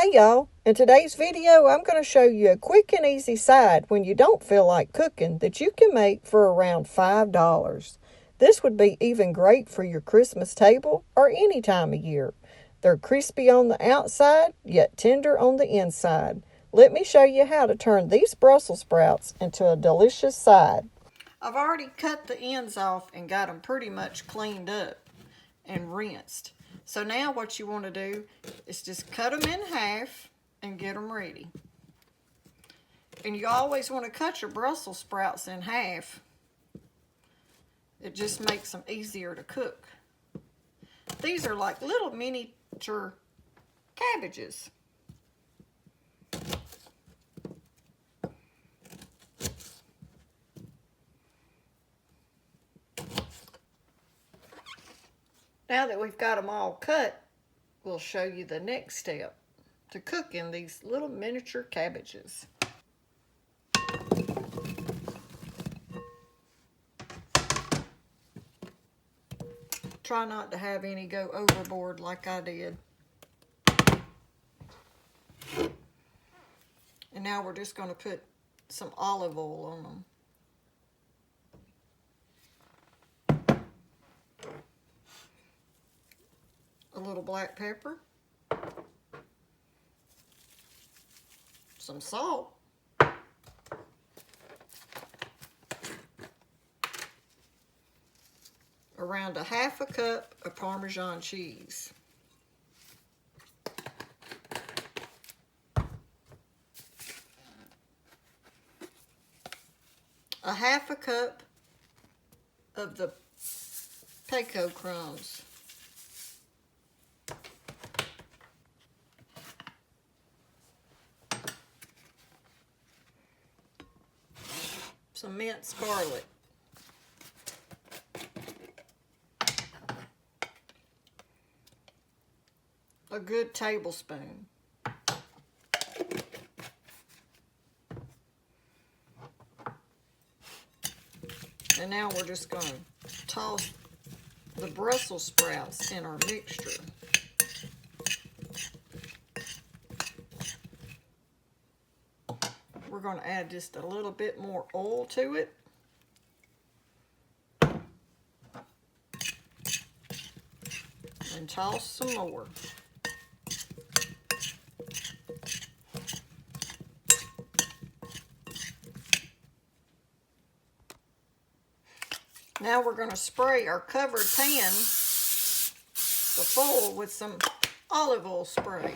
Hey y'all, in today's video I'm going to show you a quick and easy side when you don't feel like cooking that you can make for around $5. This would be even great for your Christmas table or any time of year. They're crispy on the outside, yet tender on the inside. Let me show you how to turn these Brussels sprouts into a delicious side. I've already cut the ends off and got them pretty much cleaned up and rinsed. So now what you want to do is just cut them in half and get them ready. And you always want to cut your Brussels sprouts in half. It just makes them easier to cook. These are like little miniature cabbages. Now that we've got them all cut, we'll show you the next step to cooking these little miniature cabbages. Try not to have any go overboard like I did. And now we're just going to put some olive oil on them. A little black pepper, some salt, around a half a cup of Parmesan cheese, a half a cup of the panko crumbs, some minced garlic, a good tablespoon, and now we're just going to toss the Brussels sprouts in our mixture. We're going to add just a little bit more oil to it. And toss some more. Now we're going to spray our covered pan, the full, with some olive oil spray.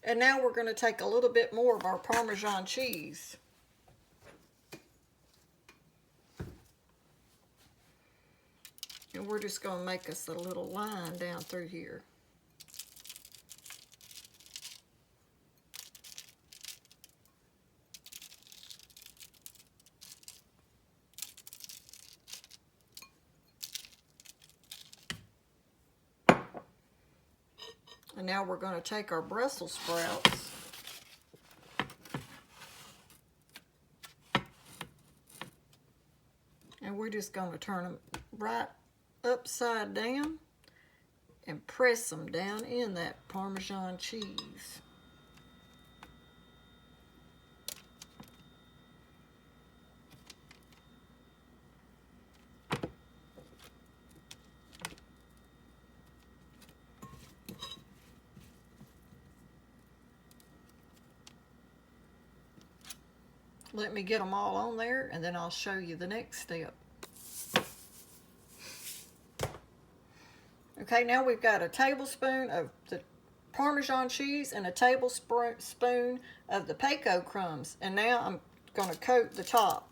And now we're going to take a little bit more of our Parmesan cheese. And we're just going to make us a little line down through here. And now we're going to take our Brussels sprouts and we're just going to turn them right upside down and press them down in that Parmesan cheese. Let me get them all on there, and then I'll show you the next step. Okay, now we've got a tablespoon of the Parmesan cheese and a tablespoon of the panko crumbs. And now I'm going to coat the top.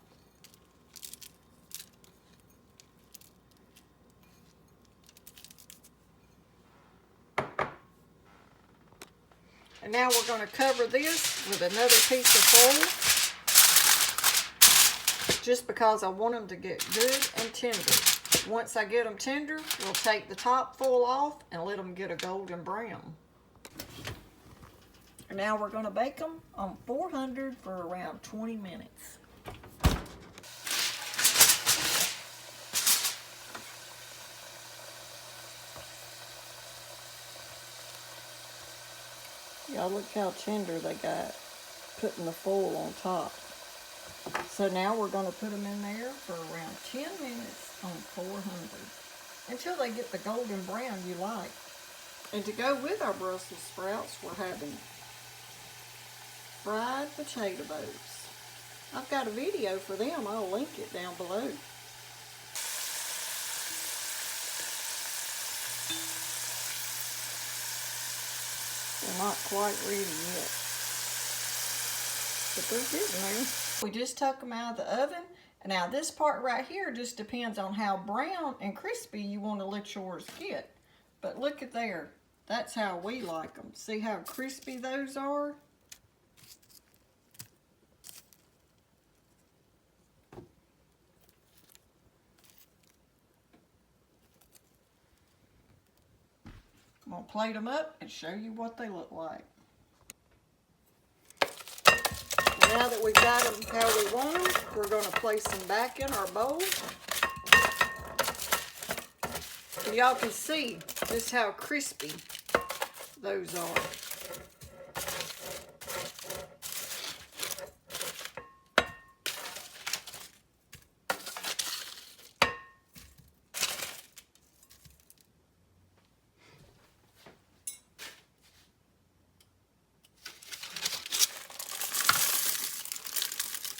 And now we're going to cover this with another piece of foil, just because I want them to get good and tender. Once I get them tender, we'll take the top foil off and let them get a golden brown. And now we're going to bake them on 400 for around 20 minutes. Y'all look how tender they got, putting the foil on top. So now we're going to put them in there for around 10 minutes on 400 until they get the golden brown you like. And to go with our Brussels sprouts, we're having fried potato boats. I've got a video for them. I'll link it down below. They're not quite ready yet, but they're getting there. We just took them out of the oven. And now this part right here just depends on how brown and crispy you want to let yours get. But look at there. That's how we like them. See how crispy those are? I'm going to plate them up and show you what they look like. Now that we've got them how we want them, we're going to place them back in our bowl. And y'all can see just how crispy those are.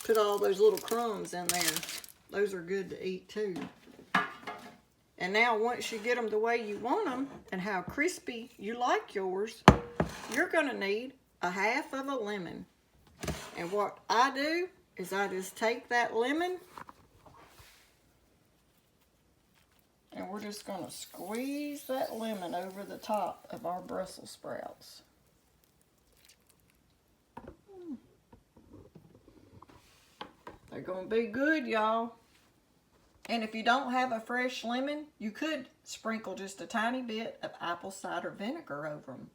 Put all those little crumbs in there. Those are good to eat too. And now once you get them the way you want them and how crispy you like yours, you're going to need a half of a lemon. And what I do is I just take that lemon and we're just going to squeeze that lemon over the top of our Brussels sprouts. They're going to be good, y'all. And if you don't have a fresh lemon, you could sprinkle just a tiny bit of apple cider vinegar over them.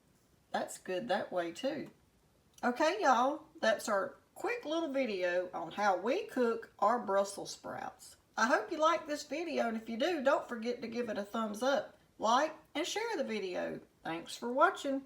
That's good that way too. Okay, y'all, that's our quick little video on how we cook our Brussels sprouts. I hope you like this video, and if you do, don't forget to give it a thumbs up, like, and share the video. Thanks for watching.